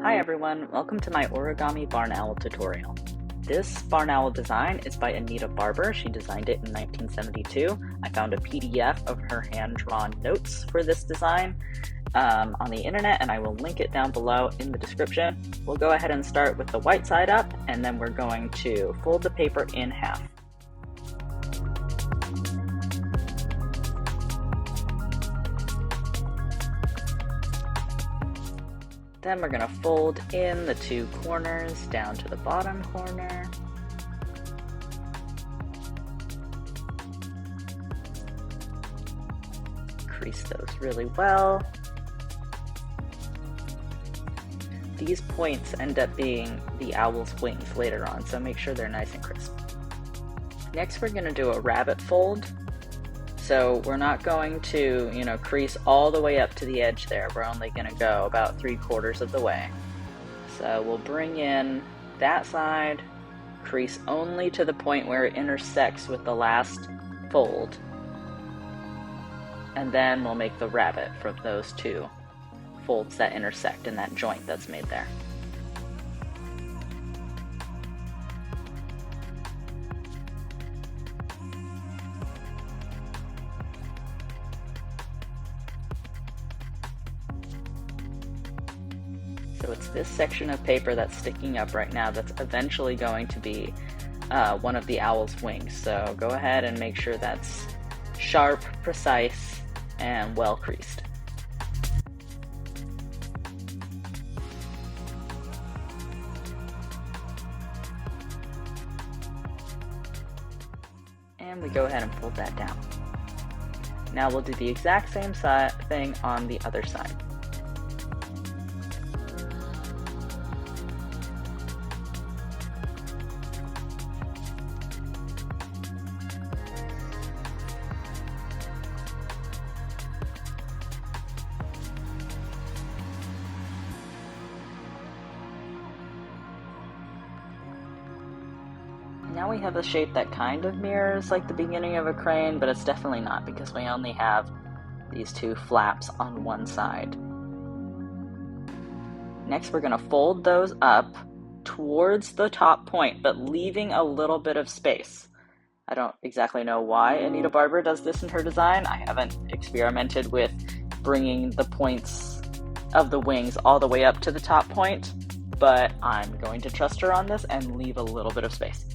Hi everyone, welcome to my origami barn owl tutorial. This barn owl design is by Anita Barbour. She designed it in 1972. I found a PDF of her hand-drawn notes for this design on the internet, and I will link it down below in the description. We'll go ahead and start with the white side up, and then we're going to fold the paper in half. Then we're going to fold in the two corners down to the bottom corner. Crease those really well. These points end up being the owl's wings later on, so make sure they're nice and crisp. Next, we're going to do a rabbit fold. So we're not going to, crease all the way up to the edge there. We're only going to go about 3/4 of the way. So we'll bring in that side, crease only to the point where it intersects with the last fold. And then we'll make the rabbit from those two folds that intersect in that joint that's made there. So it's this section of paper that's sticking up right now that's eventually going to be one of the owl's wings. So go ahead and make sure that's sharp, precise, and well creased. And we go ahead and fold that down. Now we'll do the exact same thing on the other side. Now we have a shape that kind of mirrors like the beginning of a crane, but it's definitely not because we only have these two flaps on one side. Next, we're going to fold those up towards the top point, but leaving a little bit of space. I don't exactly know why Anita Barbour does this in her design. I haven't experimented with bringing the points of the wings all the way up to the top point, but I'm going to trust her on this and leave a little bit of space.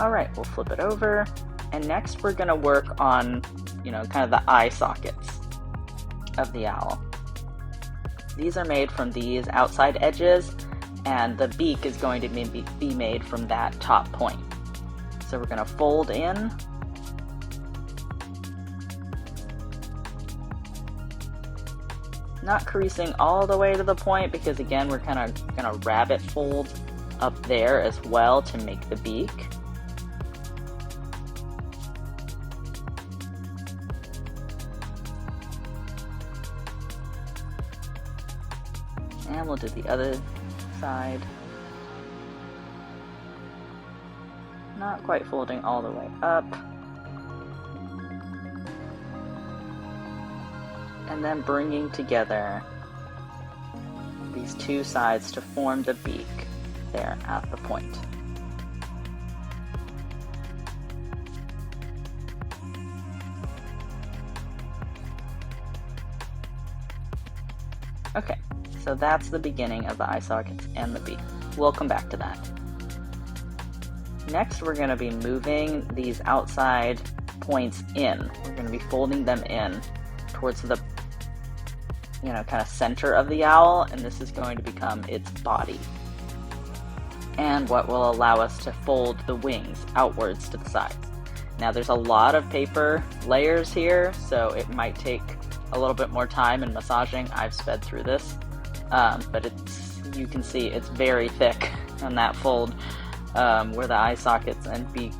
Alright, we'll flip it over, and next we're going to work on, kind of the eye sockets of the owl. These are made from these outside edges, and the beak is going to be made from that top point. So we're going to fold in, not creasing all the way to the point because again we're kind of going to rabbit fold up there as well to make the beak. And we'll do the other side. Not quite folding all the way up. And then bringing together these two sides to form the beak there at the point. Okay. So that's the beginning of the eye sockets and the beak. We'll come back to that. Next, we're going to be moving these outside points in. We're going to be folding them in towards the, kind of center of the owl, and this is going to become its body. And what will allow us to fold the wings outwards to the sides. Now, there's a lot of paper layers here, so it might take a little bit more time in massaging. I've sped through this. But you can see it's very thick on that fold where the eye sockets and beak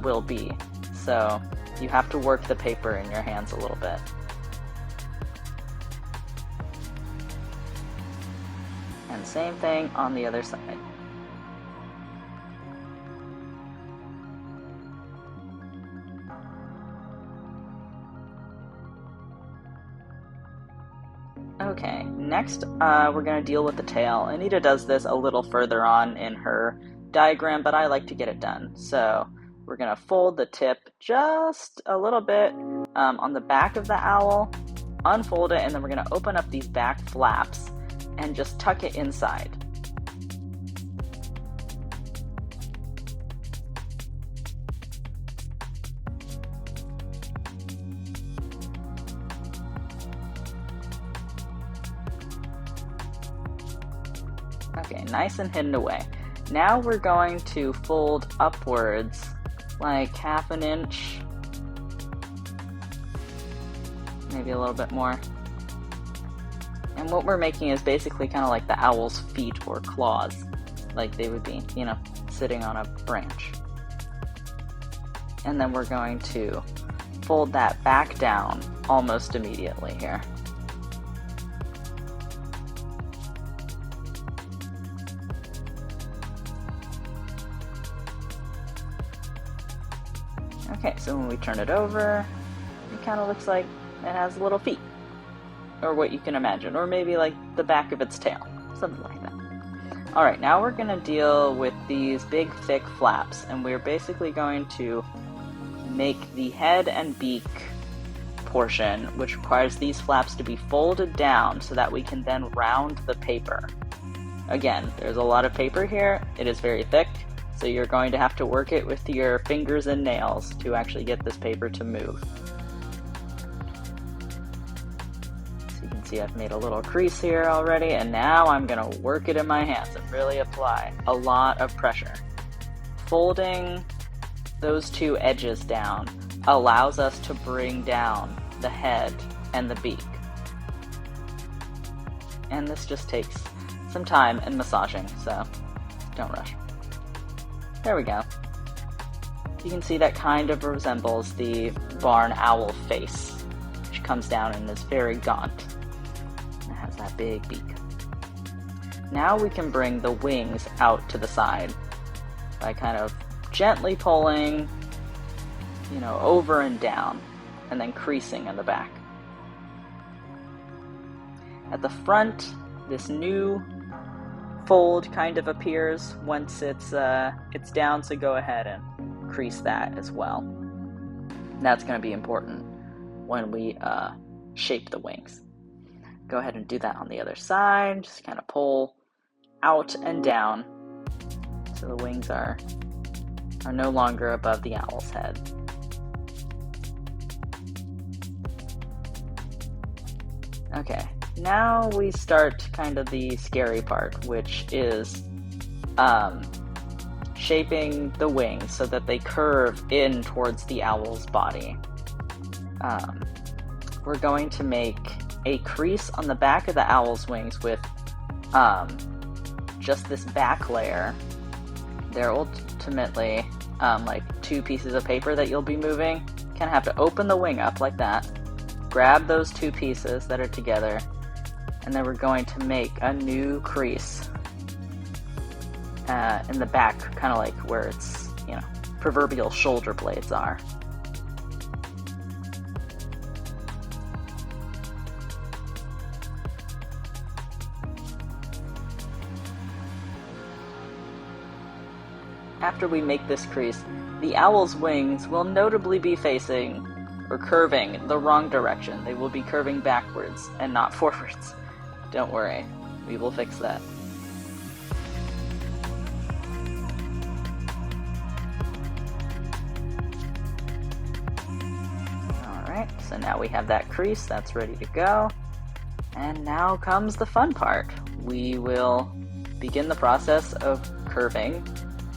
will be. So you have to work the paper in your hands a little bit. And same thing on the other side. Okay, next we're going to deal with the tail. Anita does this a little further on in her diagram, but I like to get it done. So we're going to fold the tip just a little bit on the back of the owl, unfold it, and then we're going to open up these back flaps and just tuck it inside. Okay, nice and hidden away. Now we're going to fold upwards like half an inch, maybe a little bit more. And what we're making is basically kind of like the owl's feet or claws, like they would be, you know, sitting on a branch. And then we're going to fold that back down almost immediately here. Okay, so when we turn it over, it kind of looks like it has little feet, or what you can imagine, or maybe like the back of its tail, something like that. All right, now we're going to deal with these big thick flaps, and we're basically going to make the head and beak portion, which requires these flaps to be folded down so that we can then round the paper. Again, there's a lot of paper here, it is very thick, so you're going to have to work it with your fingers and nails to actually get this paper to move. So you can see I've made a little crease here already, and now I'm going to work it in my hands and really apply a lot of pressure. Folding those two edges down allows us to bring down the head and the beak. And this just takes some time and massaging, so don't rush. There we go. You can see that kind of resembles the barn owl face, which comes down and is very gaunt. It has that big beak. Now we can bring the wings out to the side by kind of gently pulling, you know, over and down, and then creasing in the back. At the front, this new fold kind of appears once it's down, so go ahead and crease that as well. That's going to be important when we shape the wings. Go ahead and do that on the other side. Just kind of pull out and down so the wings are no longer above the owl's head. Okay, now we start kind of the scary part, which is shaping the wings so that they curve in towards the owl's body. We're going to make a crease on the back of the owl's wings with just this back layer. They're ultimately like two pieces of paper that you'll be moving. Kind of have to open the wing up like that, grab those two pieces that are together, and then we're going to make a new crease in the back, kind of like where its, you know, proverbial shoulder blades are. After we make this crease, the owl's wings will notably be facing or curving the wrong direction. They will be curving backwards and not forwards. Don't worry, we will fix that. Alright, so now we have that crease, that's ready to go. And now comes the fun part. We will begin the process of curving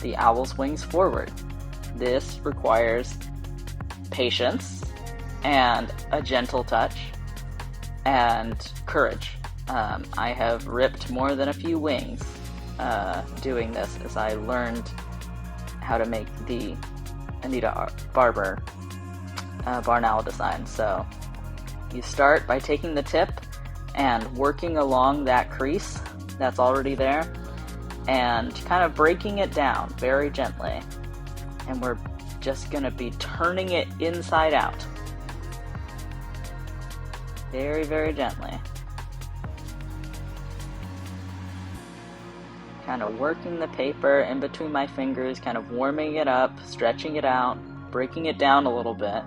the owl's wings forward. This requires patience and a gentle touch and courage. I have ripped more than a few wings doing this as I learned how to make the Anita Barbour barn owl design. So you start by taking the tip and working along that crease that's already there and kind of breaking it down very gently. And we're just going to be turning it inside out. Very, very gently. kind of working the paper in between my fingers, kind of warming it up, stretching it out, breaking it down a little bit,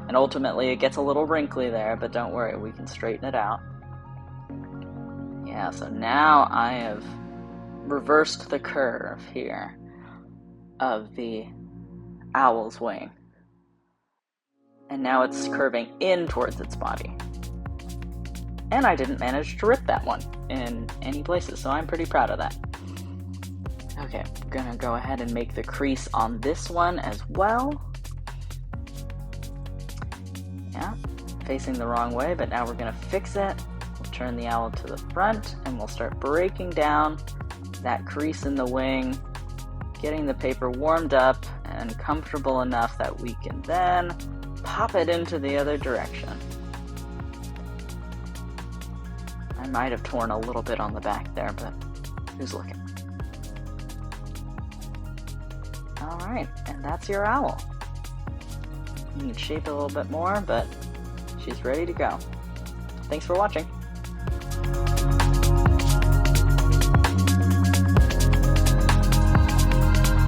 and ultimately it gets a little wrinkly there, but don't worry, we can straighten it out. Yeah, so now I have reversed the curve here of the owl's wing. And now it's curving in towards its body. And I didn't manage to rip that one in any places, so I'm pretty proud of that. Okay, I'm gonna go ahead and make the crease on this one as well. Yeah, facing the wrong way, but now we're gonna fix it. We'll turn the owl to the front, and we'll start breaking down that crease in the wing, getting the paper warmed up and comfortable enough that we can then pop it into the other direction. I might have torn a little bit on the back there, but who's looking? Alright, and that's your owl. You need to shape it a little bit more, but she's ready to go. Thanks for watching.